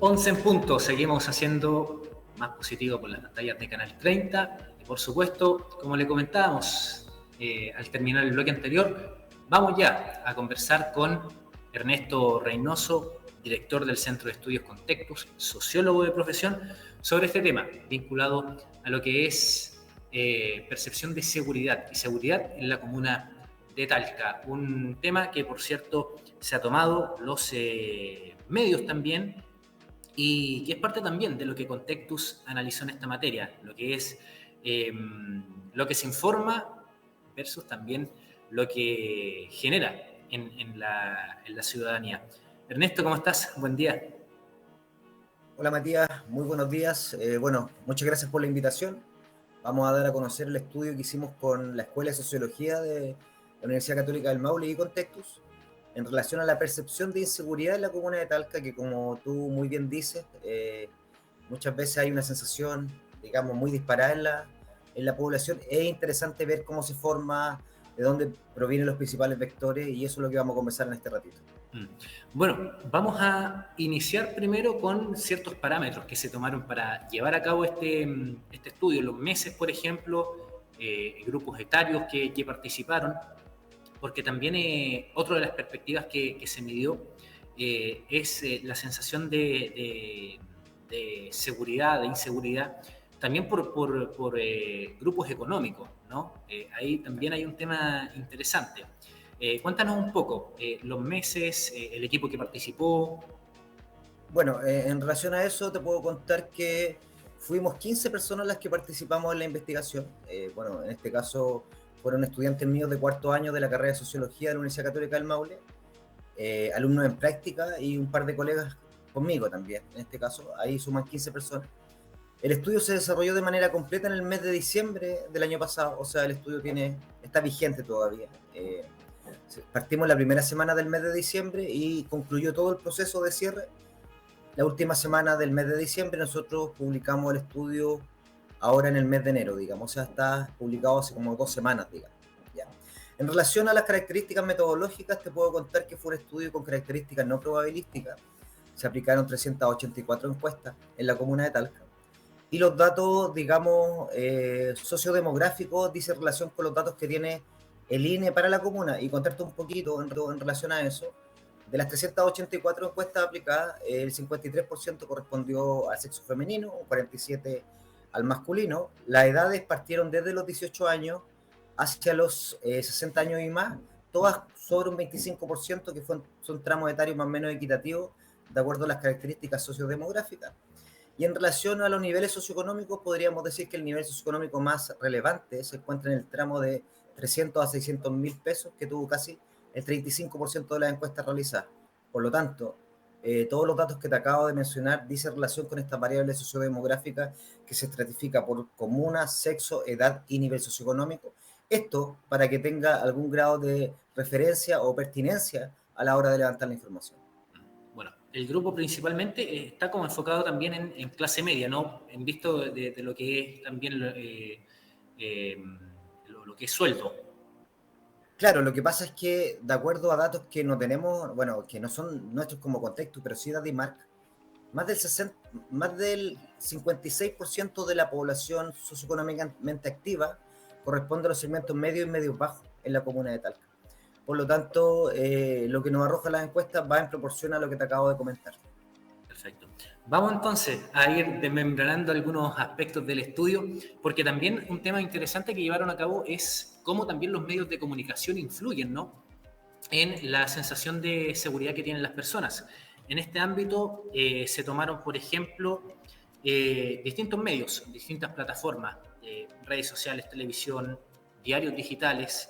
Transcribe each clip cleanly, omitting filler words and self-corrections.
11 en punto, seguimos haciendo más positivo por las pantallas de Canal 30 y por supuesto, como le comentábamos al terminar el bloque anterior, vamos ya a conversar con Ernesto Reynoso, director del Centro de Estudios Contextus, sociólogo de profesión, sobre este tema vinculado a lo que es percepción de seguridad y seguridad en la comuna de Talca, un tema que por cierto se ha tomado los medios también y que es parte también de lo que Contextus analizó en esta materia, lo que es lo que se informa versus también lo que genera en la ciudadanía. Ernesto, ¿cómo estás? Buen día. Hola Matías, muy buenos días. Muchas gracias por la invitación. Vamos a dar a conocer el estudio que hicimos con la Escuela de Sociología de la Universidad Católica del Maule y Contextus en relación a la percepción de inseguridad en la comuna de Talca, que como tú muy bien dices, muchas veces hay una sensación, digamos, muy disparada en la población. Es interesante ver cómo se forma, de dónde provienen los principales vectores, y eso es lo que vamos a conversar en este ratito. Bueno, vamos a iniciar primero con ciertos parámetros que se tomaron para llevar a cabo este estudio. Los meses, por ejemplo, grupos etarios que participaron, porque también otra de las perspectivas que se midió es la sensación de seguridad, de inseguridad, también por grupos económicos, ¿no? Ahí también hay un tema interesante. Cuéntanos un poco, los meses, el equipo que participó. Bueno, en relación a eso te puedo contar que fuimos 15 personas las que participamos en la investigación. En este caso fueron estudiantes míos de cuarto año de la carrera de Sociología de la Universidad Católica del Maule, alumnos en práctica y un par de colegas conmigo también. En este caso, ahí suman 15 personas. El estudio se desarrolló de manera completa en el mes de diciembre del año pasado, o sea, el estudio está vigente todavía. Partimos la primera semana del mes de diciembre y concluyó todo el proceso de cierre. La última semana del mes de diciembre nosotros publicamos el estudio ahora en el mes de enero, digamos, o sea, está publicado hace como 2 semanas, digamos. Ya. En relación a las características metodológicas, te puedo contar que fue un estudio con características no probabilísticas. Se aplicaron 384 encuestas en la comuna de Talca. Y los datos, digamos, sociodemográficos dicen relación con los datos que tiene el INE para la comuna. Y contarte un poquito en relación a eso. De las 384 encuestas aplicadas, el 53% correspondió al sexo femenino, un 47% al masculino. Las edades partieron desde los 18 años hacia los 60 años y más, todas sobre un 25%, que son tramos etarios más o menos equitativos, de acuerdo a las características sociodemográficas. Y en relación a los niveles socioeconómicos, podríamos decir que el nivel socioeconómico más relevante se encuentra en el tramo de 300 a 600 mil pesos, que tuvo casi el 35% de las encuestas realizadas. Por lo tanto, todos los datos que te acabo de mencionar dicen relación con esta variable sociodemográfica que se estratifica por comuna, sexo, edad y nivel socioeconómico. Esto para que tenga algún grado de referencia o pertinencia a la hora de levantar la información. Bueno, el grupo principalmente está como enfocado también en clase media, ¿no? En visto de lo que es también lo que es sueldo. Claro, lo que pasa es que, de acuerdo a datos que no tenemos, bueno, que no son nuestros como contexto, pero sí de DIMARC, más del 56% de la población socioeconómicamente activa corresponde a los segmentos medios y medios bajos en la comuna de Talca. Por lo tanto, lo que nos arroja las encuestas va en proporción a lo que te acabo de comentar. Perfecto. Vamos entonces a ir desmembranando algunos aspectos del estudio, porque también un tema interesante que llevaron a cabo es cómo también los medios de comunicación influyen, ¿no?, en la sensación de seguridad que tienen las personas. En este ámbito se tomaron, por ejemplo, distintos medios, distintas plataformas, redes sociales, televisión, diarios digitales,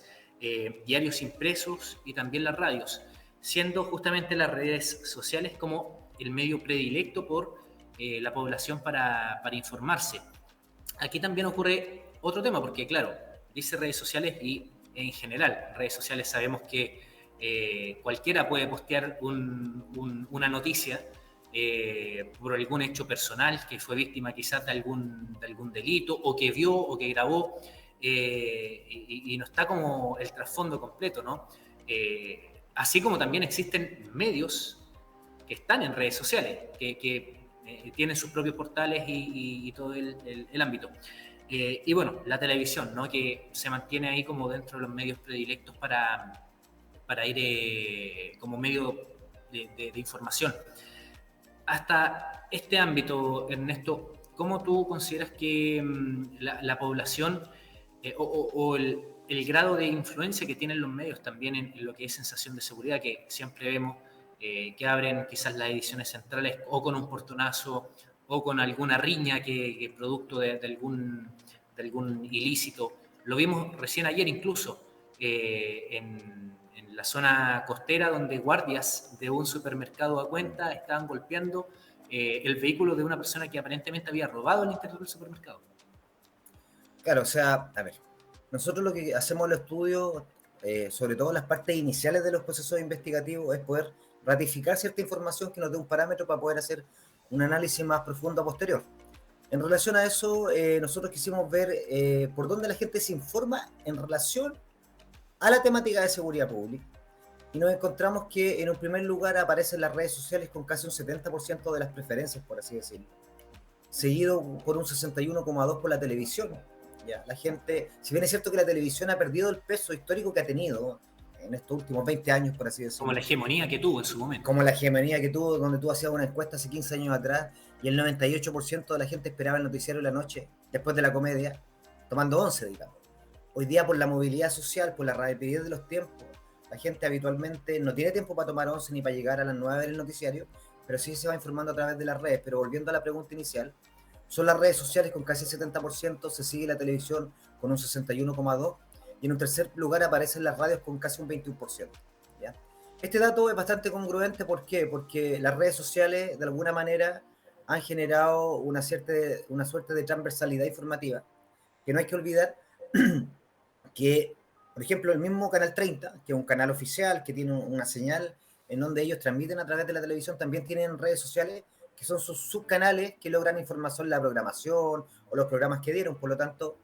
diarios impresos y también las radios, siendo justamente las redes sociales como el medio predilecto por la población para informarse. Aquí también ocurre otro tema, porque claro, dice redes sociales y en general, redes sociales sabemos que cualquiera puede postear una noticia por algún hecho personal, que fue víctima quizás de algún delito, o que vio o que grabó, y no está como el trasfondo completo, ¿no? Así como también existen medios que están en redes sociales, que tienen sus propios portales y todo el ámbito. Y bueno, la televisión, ¿no? Que se mantiene ahí como dentro de los medios predilectos para ir como medio de información. Hasta este ámbito, Ernesto, ¿cómo tú consideras que la población o el grado de influencia que tienen los medios también en lo que es sensación de seguridad, que siempre vemos que abren quizás las ediciones centrales o con un portonazo o con alguna riña que producto de algún ilícito? Lo vimos recién ayer incluso en la zona costera, donde guardias de un supermercado a cuenta estaban golpeando el vehículo de una persona que aparentemente había robado el interior del supermercado. Claro, o sea, a ver, nosotros lo que hacemos en los estudios, sobre todo en las partes iniciales de los procesos investigativos, es poder ratificar cierta información que nos dé un parámetro para poder hacer un análisis más profundo posterior. En relación a eso, nosotros quisimos ver por dónde la gente se informa en relación a la temática de seguridad pública. Y nos encontramos que en un primer lugar aparecen las redes sociales con casi un 70% de las preferencias, por así decirlo, seguido por un 61,2% por la televisión. Ya, la gente, si bien es cierto que la televisión ha perdido el peso histórico que ha tenido en estos últimos 20 años, por así decirlo. Como la hegemonía que tuvo en su momento. Como la hegemonía que tuvo, donde tú hacías una encuesta hace 15 años atrás y el 98% de la gente esperaba el noticiero en la noche, después de la comedia, tomando 11, digamos. Hoy día, por la movilidad social, por la rapidez de los tiempos, la gente habitualmente no tiene tiempo para tomar 11 ni para llegar a las 9 del noticiario, pero sí se va informando a través de las redes. Pero volviendo a la pregunta inicial, son las redes sociales con casi 70%, se sigue la televisión con un 61,2%, y en un tercer lugar aparecen las radios con casi un 21%. ¿Ya? Este dato es bastante congruente, ¿por qué? Porque las redes sociales de alguna manera han generado una suerte de transversalidad informativa, que no hay que olvidar que, por ejemplo, el mismo Canal 30, que es un canal oficial, que tiene una señal en donde ellos transmiten a través de la televisión, también tienen redes sociales que son sus subcanales que logran información, la programación o los programas que dieron. Por lo tanto,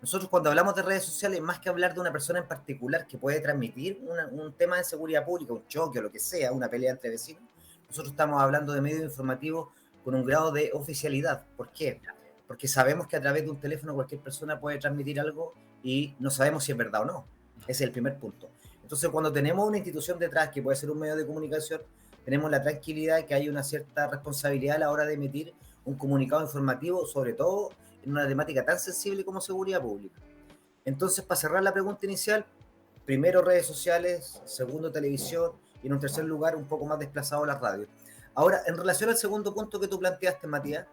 nosotros cuando hablamos de redes sociales, más que hablar de una persona en particular que puede transmitir un tema de seguridad pública, un choque o lo que sea, una pelea entre vecinos, nosotros estamos hablando de medios informativos con un grado de oficialidad. ¿Por qué? Porque sabemos que a través de un teléfono cualquier persona puede transmitir algo y no sabemos si es verdad o no. Ese es el primer punto. Entonces, cuando tenemos una institución detrás que puede ser un medio de comunicación, tenemos la tranquilidad de que hay una cierta responsabilidad a la hora de emitir un comunicado informativo, sobre todo en una temática tan sensible como seguridad pública. Entonces, para cerrar la pregunta inicial, primero redes sociales, segundo televisión y en un tercer lugar un poco más desplazado las radios. Ahora, en relación al segundo punto que tú planteaste, Matías,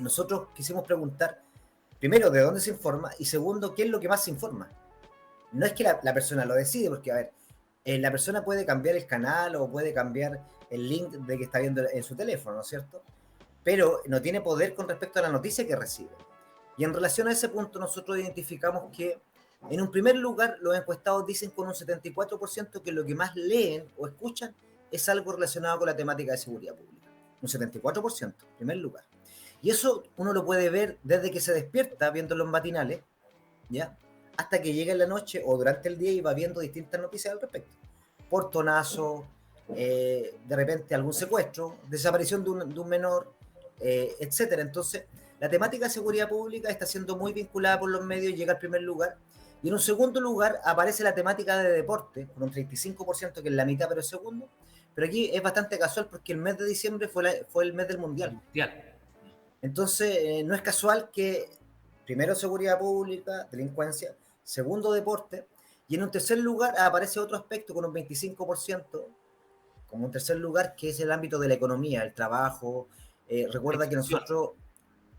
nosotros quisimos preguntar, primero, ¿de dónde se informa? Y segundo, ¿qué es lo que más se informa? No es que la persona lo decide, porque, a ver, la persona puede cambiar el canal o puede cambiar el link de que está viendo en su teléfono, ¿no es cierto? Pero no tiene poder con respecto a la noticia que recibe. Y en relación a ese punto, nosotros identificamos que, en un primer lugar, los encuestados dicen con un 74% que lo que más leen o escuchan es algo relacionado con la temática de seguridad pública. Un 74%, en primer lugar. Y eso uno lo puede ver desde que se despierta viendo los matinales, ¿ya? Hasta que llega en la noche o durante el día y va viendo distintas noticias al respecto. Portonazo, de repente algún secuestro, desaparición de un menor, etcétera. Entonces, la temática de seguridad pública está siendo muy vinculada por los medios y llega al primer lugar. Y en un segundo lugar aparece la temática de deporte, con un 35%, que es la mitad, pero es segundo. Pero aquí es bastante casual porque el mes de diciembre fue el mes del Mundial. Entonces, no es casual que primero seguridad pública, delincuencia, segundo deporte, y en un tercer lugar aparece otro aspecto con un 25%, como un tercer lugar, que es el ámbito de la economía, el trabajo. Recuerda que nosotros,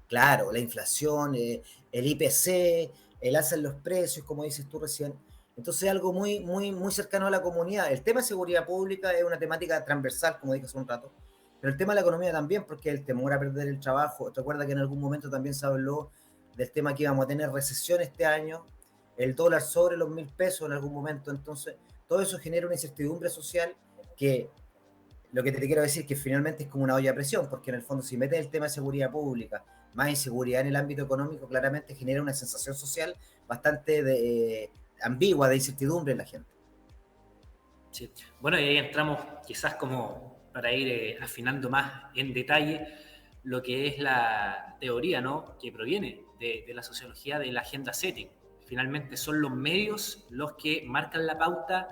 claro, la inflación, el IPC, el alza en los precios, como dices tú recién. Entonces es algo muy, muy, muy cercano a la comunidad. El tema de seguridad pública es una temática transversal, como dije hace un rato, pero el tema de la economía también, porque el temor a perder el trabajo. Recuerda que en algún momento también se habló del tema que íbamos a tener recesión este año, el dólar sobre los 1.000 pesos en algún momento. Entonces, todo eso genera una incertidumbre social que, lo que te quiero decir, que finalmente es como una olla a presión, porque en el fondo si metes el tema de seguridad pública, más inseguridad en el ámbito económico, claramente genera una sensación social bastante ambigua, de incertidumbre en la gente. Sí. Bueno, y ahí entramos quizás como para ir afinando más en detalle lo que es la teoría, ¿no?, que proviene de la sociología de la agenda setting. Finalmente son los medios los que marcan la pauta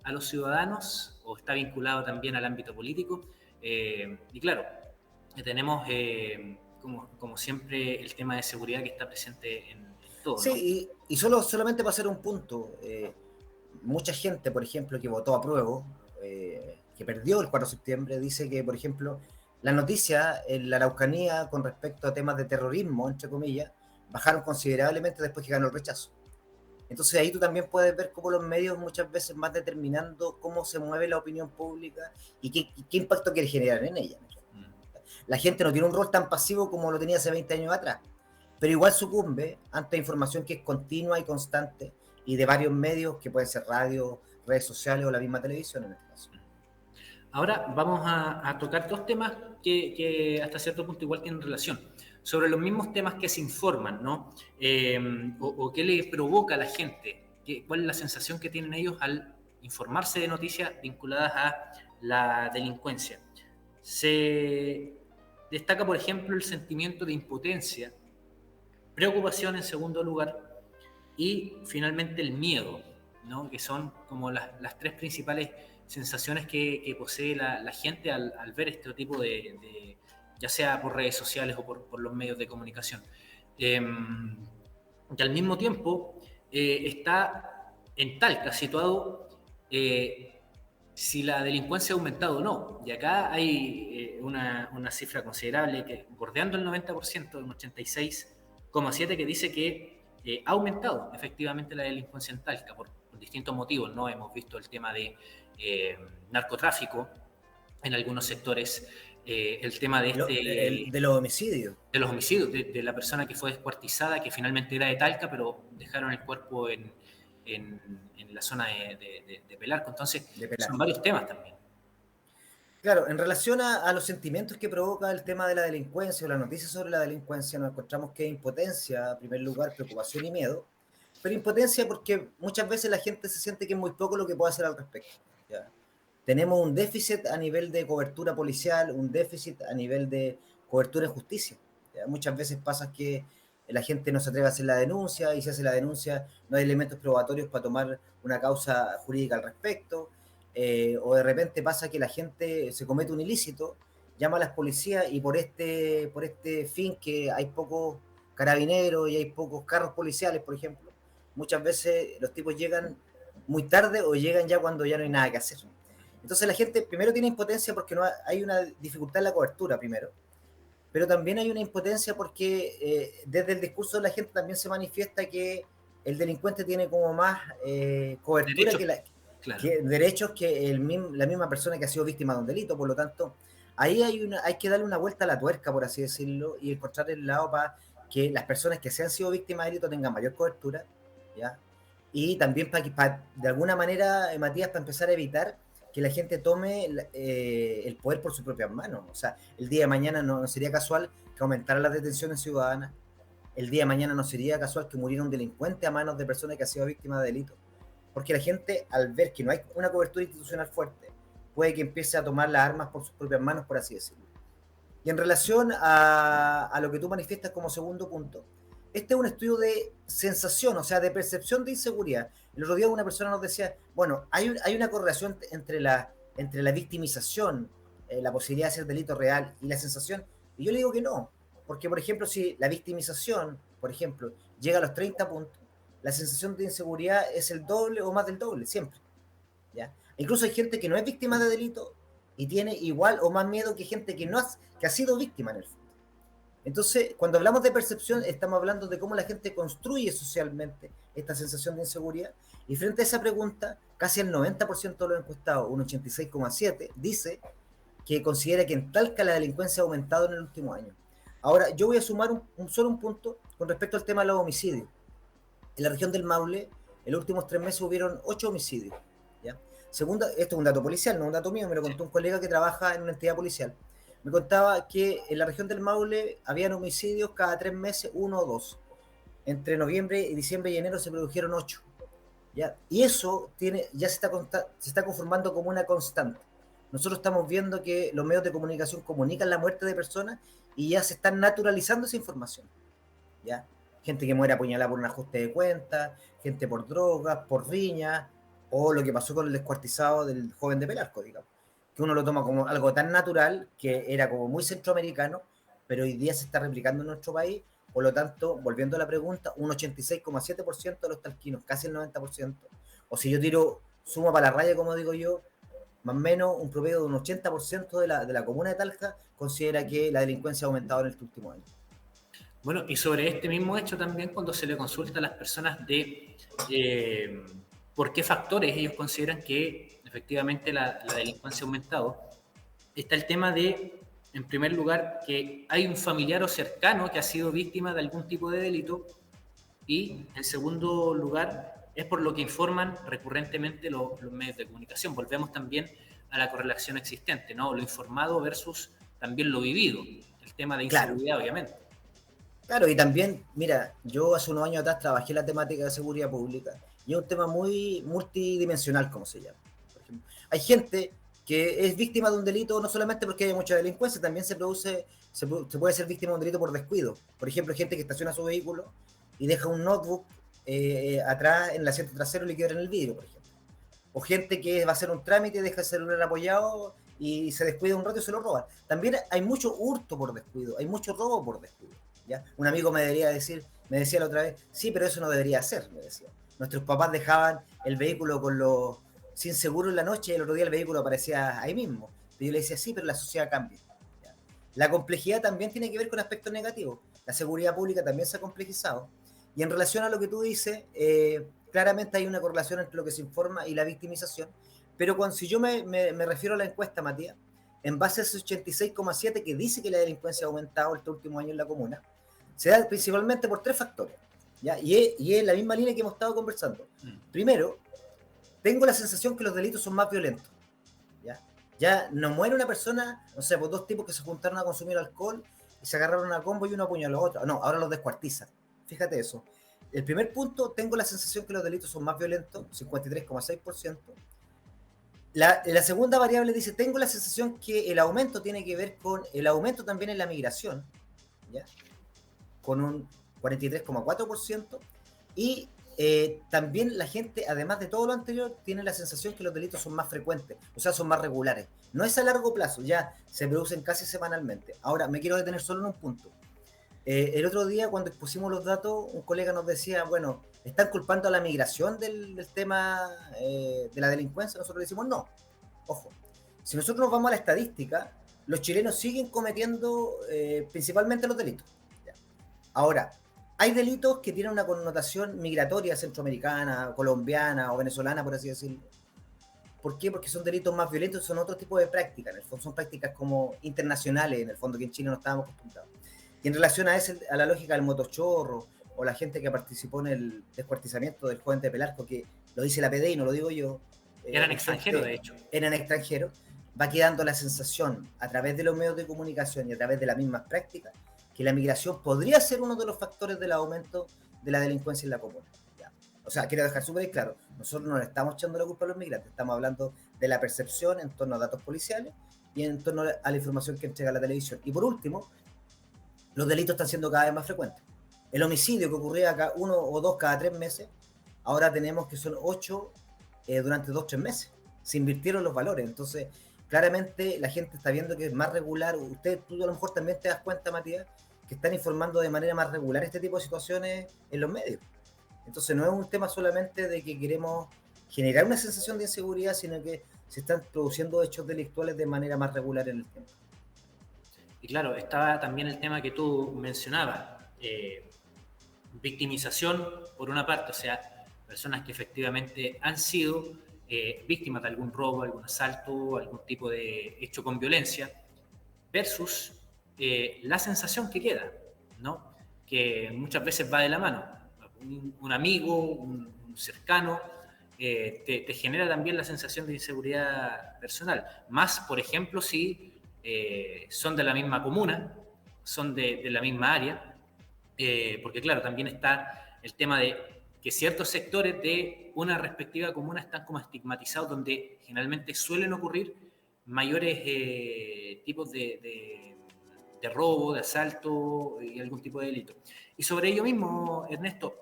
a los ciudadanos, o está vinculado también al ámbito político. Y claro, tenemos como siempre el tema de seguridad que está presente en todo, ¿no? Sí, y solamente para hacer un punto, mucha gente, por ejemplo, que votó a prueba, que perdió el 4 de septiembre, dice que, por ejemplo, la noticia en la Araucanía con respecto a temas de terrorismo, entre comillas, bajaron considerablemente después que ganó el rechazo. Entonces ahí tú también puedes ver cómo los medios muchas veces van determinando cómo se mueve la opinión pública y qué impacto quiere generar en ella. La gente no tiene un rol tan pasivo como lo tenía hace 20 años atrás, pero igual sucumbe ante información que es continua y constante y de varios medios, que pueden ser radio, redes sociales o la misma televisión en este caso. Ahora vamos a tocar dos temas que hasta cierto punto igual tienen relación, sobre los mismos temas que se informan, ¿no? O qué le provoca a la gente, cuál es la sensación que tienen ellos al informarse de noticias vinculadas a la delincuencia. Se destaca, por ejemplo, el sentimiento de impotencia, preocupación en segundo lugar, y finalmente el miedo, ¿no?, que son como las tres principales sensaciones que posee la gente al ver este tipo de, ya sea por redes sociales o por los medios de comunicación. Y al mismo tiempo está en Talca situado si la delincuencia ha aumentado o no. Y acá hay una cifra considerable, que bordeando el 90%, un 86,7%, que dice que ha aumentado efectivamente la delincuencia en Talca por distintos motivos, ¿no? Hemos visto el tema de narcotráfico en algunos sectores, el tema de de los homicidios. De los homicidios, de la persona que fue descuartizada, que finalmente era de Talca, pero dejaron el cuerpo en la zona de Pelarco. Entonces, son varios temas también. Claro, en relación a los sentimientos que provoca el tema de la delincuencia o las noticias sobre la delincuencia, nos encontramos que hay impotencia, en primer lugar, preocupación y miedo, pero impotencia porque muchas veces la gente se siente que es muy poco lo que puede hacer al respecto. ¿Ya? Tenemos un déficit a nivel de cobertura policial, un déficit a nivel de cobertura en justicia. ¿Ya? Muchas veces pasa que la gente no se atreve a hacer la denuncia, y si hace la denuncia no hay elementos probatorios para tomar una causa jurídica al respecto. O de repente pasa que la gente se comete un ilícito, llama a las policías y por este fin, que hay pocos carabineros y hay pocos carros policiales, por ejemplo, muchas veces los tipos llegan muy tarde o llegan ya cuando ya no hay nada que hacer. Entonces la gente primero tiene impotencia porque no hay una dificultad en la cobertura primero, pero también hay una impotencia porque desde el discurso de la gente también se manifiesta que el delincuente tiene como más cobertura que derechos que la misma persona que ha sido víctima de un delito. Por lo tanto, ahí hay que darle una vuelta a la tuerca, por así decirlo, y encontrar el lado para que las personas que se han sido víctimas de delito tengan mayor cobertura, ¿ya? Y también para de alguna manera, Matías, para empezar a evitar que la gente tome el poder por sus propias manos. O sea, el día de mañana no sería casual que aumentaran las detenciones ciudadanas, el día de mañana no sería casual que muriera un delincuente a manos de personas que han sido víctimas de delito. Porque la gente, al ver que no hay una cobertura institucional fuerte, puede que empiece a tomar las armas por sus propias manos, por así decirlo. Y en relación a lo que tú manifiestas como segundo punto, este es un estudio de sensación, o sea, de percepción de inseguridad. El otro día una persona nos decía, bueno, hay una correlación entre la victimización, la posibilidad de hacer delito real y la sensación. Y yo le digo que no, porque, por ejemplo, si la victimización, por ejemplo, llega a los 30 puntos, la sensación de inseguridad es el doble o más del doble, siempre. ¿Ya? Incluso hay gente que no es víctima de delito y tiene igual o más miedo que gente que ha sido víctima en el fondo. Entonces, cuando hablamos de percepción, estamos hablando de cómo la gente construye socialmente esta sensación de inseguridad. Y frente a esa pregunta, casi el 90% de los encuestados, un 86,7%, dice que considera que en Talca la delincuencia ha aumentado en el último año. Ahora, yo voy a sumar solo un punto con respecto al tema de los homicidios. En la región del Maule, en los últimos 3 meses hubieron 8 homicidios. ¿Ya? Segundo, esto es un dato policial, no un dato mío, me lo contó un colega que trabaja en una entidad policial. Me contaba que en la región del Maule habían homicidios cada 3 meses, 1 o 2. Entre noviembre y diciembre y enero se produjeron 8. ¿Ya? Y eso ya se está conformando como una constante. nosotros estamos viendo que los medios de comunicación comunican la muerte de personas y ya se están naturalizando esa información, ¿ya? Gente que muere apuñalada por un ajuste de cuentas, gente por drogas, por riñas, o lo que pasó con el descuartizado del joven de Pelarco, digamos, que uno lo toma como algo tan natural, que era como muy centroamericano, pero hoy día se está replicando en nuestro país. Por lo tanto, volviendo a la pregunta, un 86,7% de los talquinos, casi el 90%, o si yo tiro suma para la raya, como digo yo, más o menos un promedio de un 80% de la comuna de Talca considera que la delincuencia ha aumentado en este último año. Bueno, y sobre este mismo hecho también, cuando se le consulta a las personas de por qué factores ellos consideran que efectivamente la delincuencia ha aumentado, está el tema de, en primer lugar, que hay un familiar o cercano que ha sido víctima de algún tipo de delito, y en segundo lugar es por lo que informan recurrentemente los medios de comunicación. Volvemos también a la correlación existente, ¿no? Lo informado versus también lo vivido, el tema de Claro, inseguridad, obviamente. claro, y también, mira, yo hace unos años atrás trabajé en la temática de seguridad pública y es un tema muy multidimensional, como se llama. Por ejemplo, hay gente que es víctima de un delito no solamente porque hay mucha delincuencia, también se puede ser víctima de un delito por descuido. Por ejemplo, gente que estaciona su vehículo y deja un notebook atrás en el asiento trasero y le quiebran el vidrio, por ejemplo. O gente que va a hacer un trámite, deja el celular apoyado y se descuida un rato y se lo roban. También hay mucho hurto por descuido, hay mucho robo por descuido. ¿Ya? Un amigo me decía la otra vez, sí, pero eso no debería ser, me decía. Nuestros papás dejaban el vehículo sin seguro en la noche y el otro día el vehículo aparecía ahí mismo. Y yo le decía, sí, pero la sociedad cambia. ¿Ya? La complejidad también tiene que ver con aspectos negativos. La seguridad pública también se ha complejizado. Y en relación a lo que tú dices, claramente hay una correlación entre lo que se informa y la victimización. Pero si yo me refiero a la encuesta, Matías, en base a ese 86,7 que dice que la delincuencia ha aumentado este último año en la comuna, se da principalmente por tres factores, ¿ya? Y es la misma línea que hemos estado conversando. Primero, tengo la sensación que los delitos son más violentos, ¿ya? Ya no muere una persona, no sé, pues dos tipos que se juntaron a consumir alcohol y se agarraron a combo y uno apuñaló a otro. No, ahora los descuartizan. Fíjate eso. El primer punto, tengo la sensación que los delitos son más violentos, 53,6%. La segunda variable dice, tengo la sensación que el aumento tiene que ver con el aumento también en la migración, ¿ya? Con un 43,4%, y también la gente, además de todo lo anterior, tiene la sensación que los delitos son más frecuentes, o sea, son más regulares. No es a largo plazo, ya se producen casi semanalmente. Ahora, me quiero detener solo en un punto. El otro día, cuando expusimos los datos, un colega nos decía, bueno, ¿están culpando a la migración del tema de la delincuencia? Nosotros le decimos, no. Ojo, si nosotros nos vamos a la estadística, los chilenos siguen cometiendo principalmente los delitos. Ahora, hay delitos que tienen una connotación migratoria centroamericana, colombiana o venezolana, por así decirlo. ¿Por qué? Porque son delitos más violentos, son otro tipo de prácticas, en el fondo son prácticas como internacionales, en el fondo, que en Chile no estábamos acostumbrados. Y en relación a la lógica del motochorro o la gente que participó en el descuartizamiento del joven de Pelarco, que lo dice la PDI, no lo digo yo, Eran extranjeros, de hecho. eran extranjeros, va quedando la sensación a través de los medios de comunicación y a través de las mismas prácticas que la migración podría ser uno de los factores del aumento de la delincuencia en la comuna. ¿Ya? O sea, quiero dejar súper claro, nosotros no le estamos echando la culpa a los migrantes, estamos hablando de la percepción en torno a datos policiales y en torno a la información que entrega la televisión. Y por último, los delitos están siendo cada vez más frecuentes. El homicidio que ocurría acá 1 o 2 cada 3 meses, ahora tenemos que son 8 durante 2 o 3 meses. Se invirtieron los valores, entonces claramente la gente está viendo que es más regular. Tú a lo mejor también te das cuenta, Matías, que están informando de manera más regular este tipo de situaciones en los medios. Entonces no es un tema solamente de que queremos generar una sensación de inseguridad, sino que se están produciendo hechos delictuales de manera más regular en el tiempo. Y claro, estaba también el tema que tú mencionabas, victimización por una parte, o sea, personas que efectivamente han sido víctimas de algún robo, algún asalto, algún tipo de hecho con violencia, versus la sensación que queda, ¿no? Que muchas veces va de la mano. Un amigo, un cercano, te genera también la sensación de inseguridad personal. Más, por ejemplo, si son de la misma comuna, son de la misma área, porque claro, también está el tema de que ciertos sectores de una respectiva comuna están como estigmatizados, donde generalmente suelen ocurrir mayores tipos de robo, de asalto y algún tipo de delito. Y sobre ello mismo, Ernesto,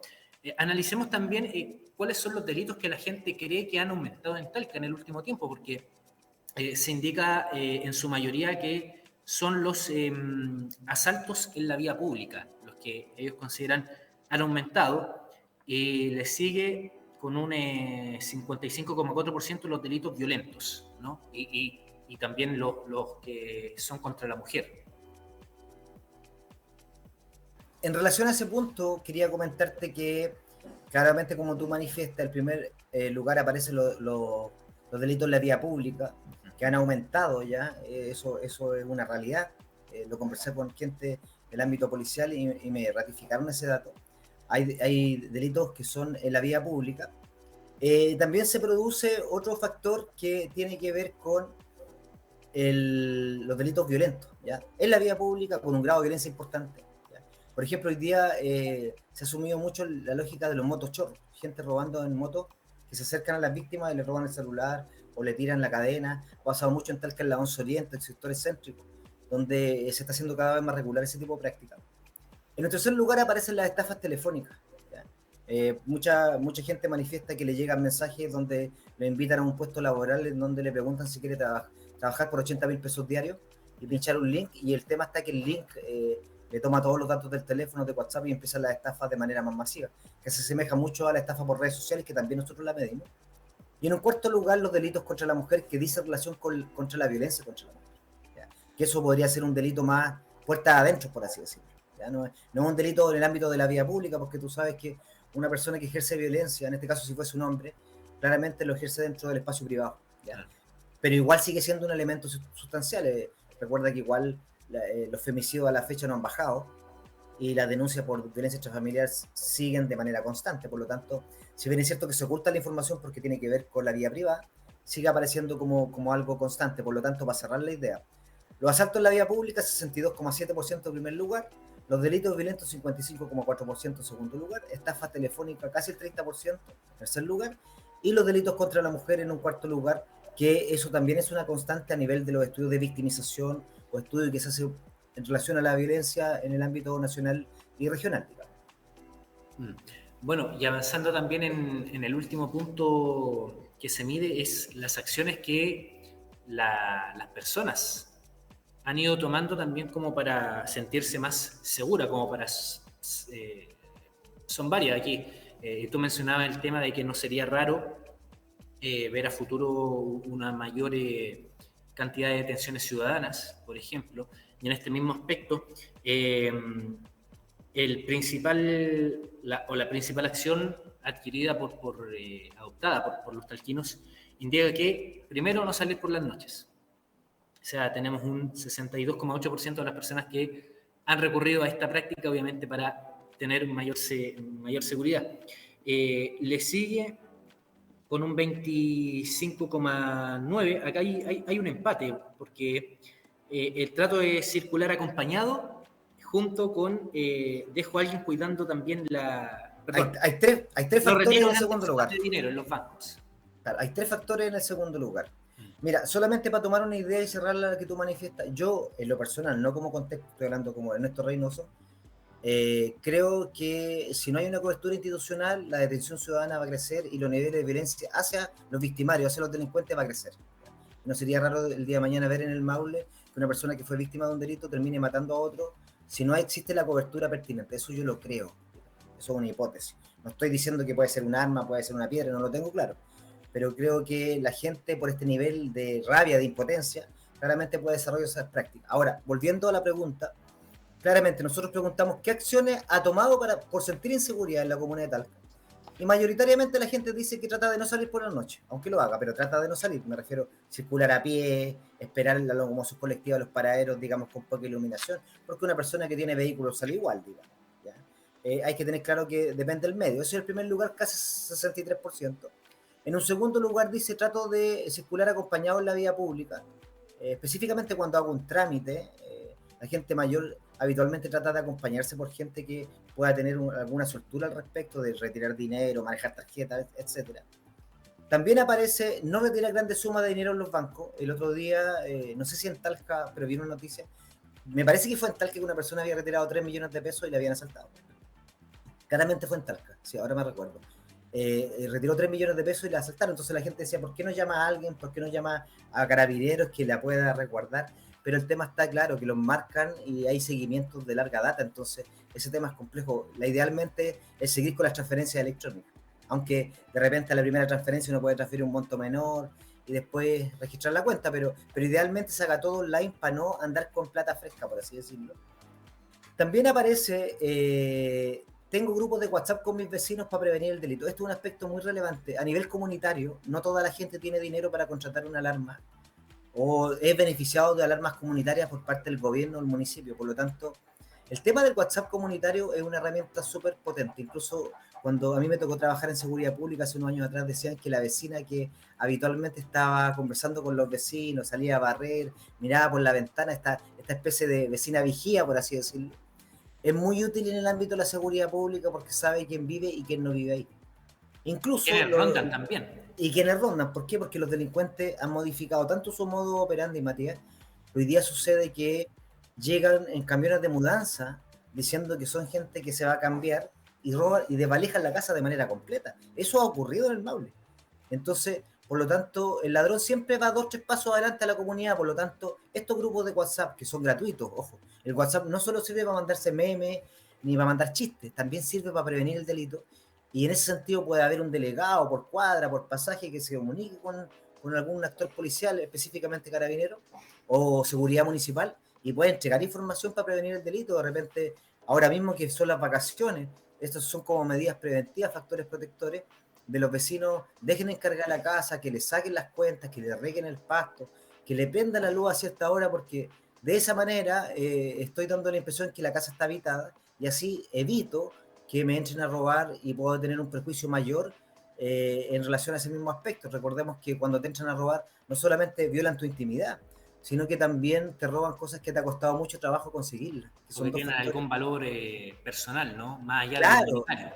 analicemos también cuáles son los delitos que la gente cree que han aumentado en Talca en el último tiempo, porque se indica en su mayoría que son los asaltos en la vía pública, los que ellos consideran han aumentado, y le sigue con un 55,4% los delitos violentos, ¿no? Y también los que son contra la mujer. En relación a ese punto, quería comentarte que claramente, como tú manifiestas, en primer lugar aparecen los delitos en la vía pública, que han aumentado ya, eso es una realidad. Lo conversé con gente del ámbito policial y me ratificaron ese dato. Hay delitos que son en la vía pública. También se produce otro factor que tiene que ver con los delitos violentos, ¿ya? En la vía pública, con un grado de violencia importante. ¿Ya? Por ejemplo, hoy día se ha asumido mucho la lógica de los motochorros, gente robando en moto, que se acercan a las víctimas y le roban el celular o le tiran la cadena. Ha pasado mucho en Talca, en la 11 Oriente, en sectores céntricos, donde se está haciendo cada vez más regular ese tipo de prácticas. En el tercer lugar aparecen las estafas telefónicas. Mucha gente manifiesta que le llegan mensajes donde le invitan a un puesto laboral en donde le preguntan si quiere trabajar por 80.000 pesos diarios y pinchar un link, y el tema está que el link le toma todos los datos del teléfono, de WhatsApp, y empiezan las estafas de manera más masiva, que se asemeja mucho a la estafa por redes sociales, que también nosotros la medimos. Y en un cuarto lugar, los delitos contra la mujer, que dice relación contra la violencia contra la mujer, ¿ya? Que eso podría ser un delito más puerta adentro, por así decirlo. ¿Ya? No es un delito en el ámbito de la vía pública, porque tú sabes que una persona que ejerce violencia, en este caso si fuese un hombre, claramente lo ejerce dentro del espacio privado, ¿ya? Pero igual sigue siendo un elemento sustancial. Recuerda que igual los femicidios a la fecha no han bajado y las denuncias por violencia intrafamiliar siguen de manera constante. Por lo tanto, si bien es cierto que se oculta la información porque tiene que ver con la vía privada, sigue apareciendo como algo constante. Por lo tanto, para cerrar la idea, los asaltos en la vía pública, 62,7% en primer lugar, los delitos violentos, 55,4% en segundo lugar, estafa telefónica, casi el 30% en tercer lugar, y los delitos contra la mujer en un cuarto lugar, que eso también es una constante a nivel de los estudios de victimización o estudios que se hacen en relación a la violencia en el ámbito nacional y regional, digamos. Bueno, y avanzando también en el último punto que se mide, es las acciones que las personas han ido tomando también como para sentirse más segura, como para... son varias aquí. Tú mencionabas el tema de que no sería raro ver a futuro una mayor cantidad de detenciones ciudadanas, por ejemplo, y en este mismo aspecto, la principal acción adquirida adoptada por los talquinos indica que, primero, no salir por las noches. O sea, tenemos un 62,8% de las personas que han recurrido a esta práctica, obviamente, para tener mayor seguridad. Le sigue con un 25,9%. Acá hay un empate, porque el trato de circular acompañado, junto con dejo a alguien cuidando también la... Perdón, hay tres factores en el segundo lugar. De dinero en los bancos. Claro, hay tres factores en el segundo lugar. Mira, solamente para tomar una idea y cerrar la que tú manifiestas, yo, en lo personal, no como contexto, estoy hablando como Ernesto Reynoso, creo que si no hay una cobertura institucional, la detención ciudadana va a crecer y los niveles de violencia hacia los victimarios, hacia los delincuentes, va a crecer. No sería raro el día de mañana ver en el Maule que una persona que fue víctima de un delito termine matando a otro si no existe la cobertura pertinente. Eso yo lo creo. Eso es una hipótesis. No estoy diciendo que puede ser un arma, puede ser una piedra, no lo tengo claro. Pero creo que la gente, por este nivel de rabia, de impotencia, claramente puede desarrollar esas prácticas. Ahora, volviendo a la pregunta, claramente nosotros preguntamos qué acciones ha tomado por sentir inseguridad en la comuna de Talca. Y mayoritariamente la gente dice que trata de no salir por la noche, aunque lo haga, pero trata de no salir. Me refiero a circular a pie, esperar la locomoción colectiva, los paraderos, digamos, con poca iluminación, porque una persona que tiene vehículos sale igual, digamos. ¿Ya? Hay que tener claro que depende del medio. Ese es el primer lugar, casi 63%. En un segundo lugar dice, trato de circular acompañado en la vía pública, específicamente cuando hago un trámite. La gente mayor habitualmente trata de acompañarse por gente que pueda tener alguna soltura al respecto de retirar dinero, manejar tarjetas, etc. También aparece no retirar grandes sumas de dinero en los bancos. El otro día, no sé si en Talca, pero vi una noticia. Me parece que fue en Talca que una persona había retirado 3 millones de pesos y le habían asaltado. Claramente fue en Talca, sí, ahora me recuerdo. Retiró 3 millones de pesos y le asaltaron. Entonces la gente decía, ¿por qué no llama a alguien? ¿Por qué no llama a carabineros que la pueda resguardar? Pero el tema está claro, que los marcan y hay seguimientos de larga data. Entonces ese tema es complejo. La idealmente es seguir con las transferencias electrónicas. Aunque de repente a la primera transferencia uno puede transferir un monto menor y después registrar la cuenta, pero idealmente se haga todo online para no andar con plata fresca, por así decirlo. También aparece, tengo grupos de WhatsApp con mis vecinos para prevenir el delito. Esto es un aspecto muy relevante. A nivel comunitario, no toda la gente tiene dinero para contratar una alarma o es beneficiado de alarmas comunitarias por parte del gobierno o el municipio. Por lo tanto, el tema del WhatsApp comunitario es una herramienta súper potente. Incluso cuando a mí me tocó trabajar en seguridad pública hace unos años atrás, decían que la vecina que habitualmente estaba conversando con los vecinos, salía a barrer, miraba por la ventana, esta especie de vecina vigía, por así decirlo, es muy útil en el ámbito de la seguridad pública porque sabe quién vive y quién no vive ahí. Y Incluso quienes rondan también. y quienes rondan. ¿Por qué? Porque los delincuentes han modificado tanto su modo operandi, Matías. Hoy día sucede que llegan en camiones de mudanza diciendo que son gente que se va a cambiar y roban y desvalijan la casa de manera completa. Eso ha ocurrido en el Maule. Entonces, por lo tanto, el ladrón siempre va 2 o 3 pasos adelante a la comunidad. Por lo tanto, estos grupos de WhatsApp, que son gratuitos, ojo, el WhatsApp no solo sirve para mandarse memes ni para mandar chistes, también sirve para prevenir el delito. Y en ese sentido puede haber un delegado por cuadra, por pasaje, que se comunique con algún actor policial, específicamente carabinero, o seguridad municipal, y puede entregar información para prevenir el delito. De repente, ahora mismo que son las vacaciones, estos son como medidas preventivas, factores protectores, de los vecinos, dejen encargar la casa, que le saquen las cuentas, que le reguen el pasto, que le prendan la luz a cierta hora, porque de esa manera estoy dando la impresión que la casa está habitada y así evito que me entren a robar y puedo tener un perjuicio mayor en relación a ese mismo aspecto. Recordemos que cuando te entran a robar no solamente violan tu intimidad, sino que también te roban cosas que te ha costado mucho trabajo conseguirlas. Que O que son dos tienen factores. algún valor personal, ¿no? Más allá de lo Claro, monetario.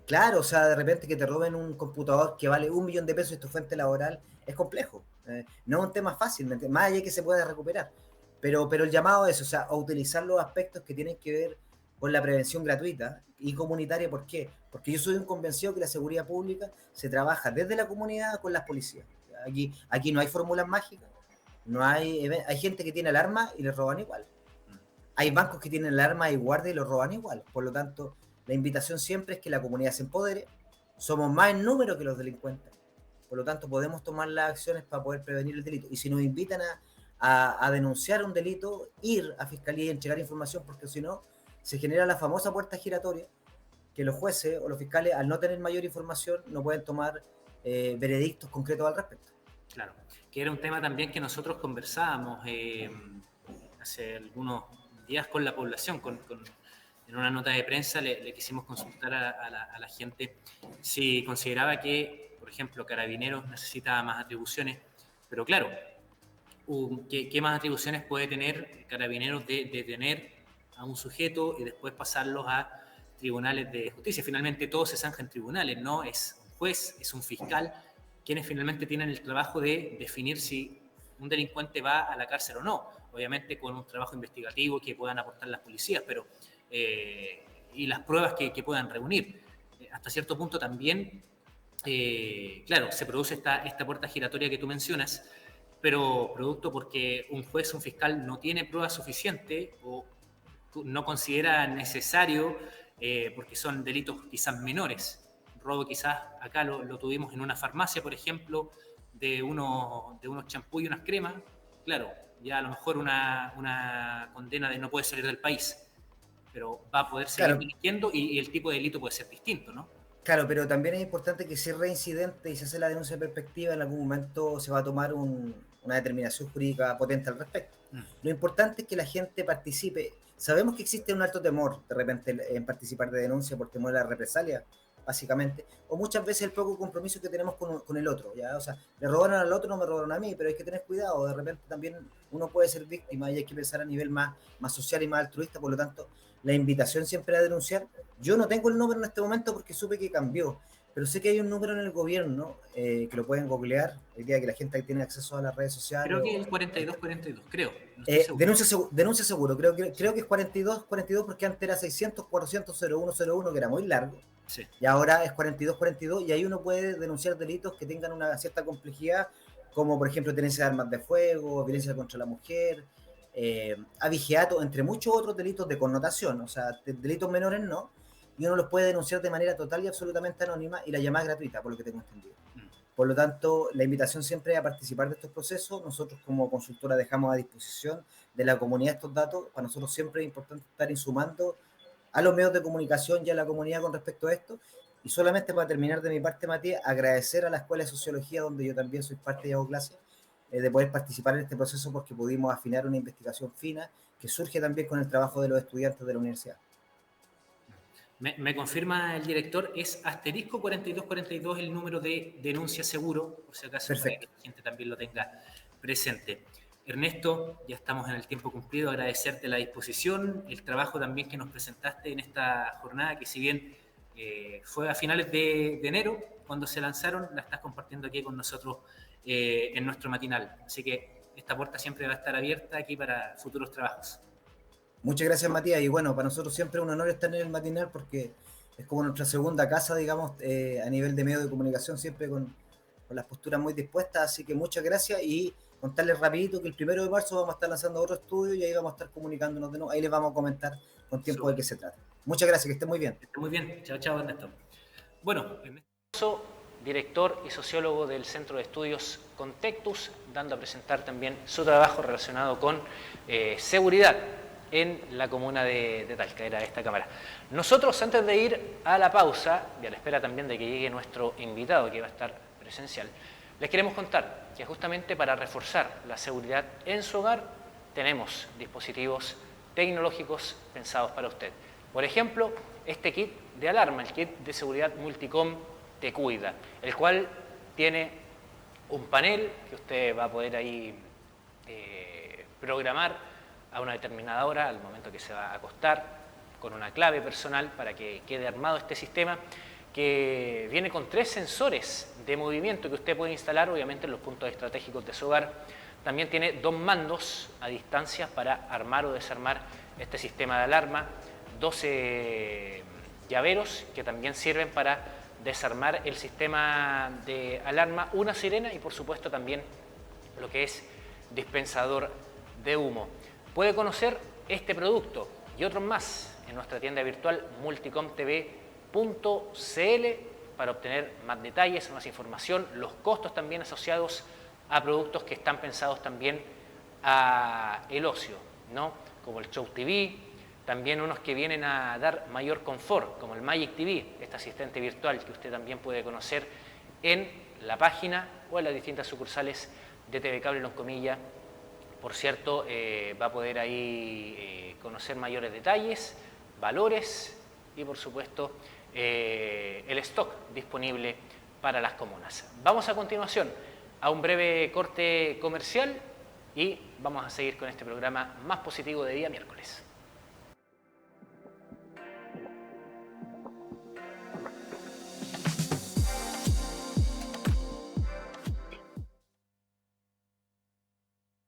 claro, o sea, de repente que te roben un computador que vale 1 millón de pesos y tu fuente laboral es complejo. No es un tema fácil, más allá que se puede recuperar. Pero el llamado es, o sea, a utilizar los aspectos que tienen que ver con la prevención gratuita y comunitaria. ¿Por qué? Porque yo soy un convencido que la seguridad pública se trabaja desde la comunidad con las policías. Aquí no hay fórmulas mágicas, no hay gente que tiene alarma y le roban igual. Hay bancos que tienen alarma y guardia y lo roban igual. Por lo tanto, la invitación siempre es que la comunidad se empodere. Somos más en número que los delincuentes. Por lo tanto, podemos tomar las acciones para poder prevenir el delito. Y si nos invitan a denunciar un delito, ir a fiscalía y entregar información, porque si no, se genera la famosa puerta giratoria, que los jueces o los fiscales, al no tener mayor información, no pueden tomar veredictos concretos al respecto. Claro, que era un tema también que nosotros conversábamos hace algunos días con la población, en una nota de prensa le quisimos consultar a la gente si consideraba que, por ejemplo, Carabineros necesitaba más atribuciones, pero claro, ¿qué más atribuciones puede tener Carabineros de detener a un sujeto y después pasarlos a tribunales de justicia? Finalmente todo se zanja en tribunales, ¿no? Es un juez, es un fiscal, quienes finalmente tienen el trabajo de definir si un delincuente va a la cárcel o no, obviamente con un trabajo investigativo que puedan aportar las policías, pero y las pruebas que puedan reunir. Hasta cierto punto también, claro, se produce esta puerta giratoria que tú mencionas, pero producto porque un juez, un fiscal no tiene pruebas suficientes o no considera necesario, porque son delitos quizás menores. Robo quizás acá lo tuvimos en una farmacia, por ejemplo, de unos champús y unas cremas. Claro, ya a lo mejor una condena de no puede salir del país, pero va a poder seguir Claro, delinquiendo y el tipo de delito puede ser distinto, ¿no? claro, pero también es importante que si es reincidente y se hace la denuncia de perspectiva, en algún momento se va a tomar una determinación jurídica potente al respecto. Lo importante es que la gente participe. Sabemos que existe un alto temor de repente en participar de denuncia por temor a la represalia, básicamente, o muchas veces el poco compromiso que tenemos con el otro, ¿ya? O sea, le robaron al otro, no me robaron a mí, pero hay que tener cuidado, de repente también uno puede ser víctima y hay que pensar a nivel más social y más altruista. Por lo tanto, la invitación siempre a denunciar. Yo no tengo el número en este momento porque supe que cambió, pero sé que hay un número en el gobierno que lo pueden googlear el día que la gente tiene acceso a las redes sociales. Creo que el 4242, creo, no estoy seguro. Denuncia seguro, creo que es 4242 porque antes era 600 400 0101 que era muy largo. Sí. Y ahora es 4242 y ahí uno puede denunciar delitos que tengan una cierta complejidad, como por ejemplo tenencia de armas de fuego, violencia contra la mujer, abigeato, entre muchos otros delitos de connotación, o sea, delitos menores no, y uno los puede denunciar de manera total y absolutamente anónima y la llamada es gratuita, por lo que tengo entendido. Por lo tanto, la invitación siempre es a participar de estos procesos. Nosotros como consultora dejamos a disposición de la comunidad estos datos. Para nosotros siempre es importante estar insumando a los medios de comunicación y a la comunidad con respecto a esto. Y solamente para terminar de mi parte, Matías, agradecer a la Escuela de Sociología, donde yo también soy parte y hago clases, de poder participar en este proceso porque pudimos afinar una investigación fina que surge también con el trabajo de los estudiantes de la universidad. Me confirma el director, es asterisco 4242 el número de denuncia seguro, por si acaso, para que la gente también lo tenga presente. Ernesto, ya estamos en el tiempo cumplido, agradecerte la disposición, el trabajo también que nos presentaste en esta jornada, que si bien fue a finales de enero, cuando se lanzaron, la estás compartiendo aquí con nosotros en nuestro matinal. Así que esta puerta siempre va a estar abierta aquí para futuros trabajos. Muchas gracias, Matías. Y bueno, para nosotros siempre es un honor estar en el matinal porque es como nuestra segunda casa, digamos, a nivel de medios de comunicación, siempre con las posturas muy dispuestas. Así que muchas gracias y contarles rapidito que el 1 de marzo vamos a estar lanzando otro estudio y ahí vamos a estar comunicándonos de nuevo. Ahí les vamos a comentar con tiempo de qué se trata. Muchas gracias, que estén muy bien. Que estén muy bien. Chao, chao, Ernesto. Bueno, Ernesto, director y sociólogo del Centro de Estudios Contectus, dando a presentar también su trabajo relacionado con seguridad en la comuna de Talca, era esta cámara. Nosotros, antes de ir a la pausa, y a la espera también de que llegue nuestro invitado, que va a estar presencial, les queremos contar que justamente para reforzar la seguridad en su hogar, tenemos dispositivos tecnológicos pensados para usted. Por ejemplo, este kit de alarma, el kit de seguridad Multicom Te Cuida, el cual tiene un panel que usted va a poder ahí programar a una determinada hora, al momento que se va a acostar, con una clave personal para que quede armado este sistema, que viene con 3 sensores de movimiento que usted puede instalar, obviamente, en los puntos estratégicos de su hogar. También tiene 2 mandos a distancia para armar o desarmar este sistema de alarma, 12 llaveros que también sirven para desarmar el sistema de alarma, una sirena y, por supuesto, también lo que es dispensador de humo. Puede conocer este producto y otros más en nuestra tienda virtual multicomtv.cl para obtener más detalles, más información, los costos también asociados a productos que están pensados también a el ocio, ¿no? Como el Show TV, también unos que vienen a dar mayor confort, como el Magic TV, este asistente virtual que usted también puede conocer en la página o en las distintas sucursales de TV Cable Loncomilla. Por cierto, va a poder ahí conocer mayores detalles, valores y, por supuesto, el stock disponible para las comunas. Vamos a continuación a un breve corte comercial y vamos a seguir con este programa más positivo de día miércoles.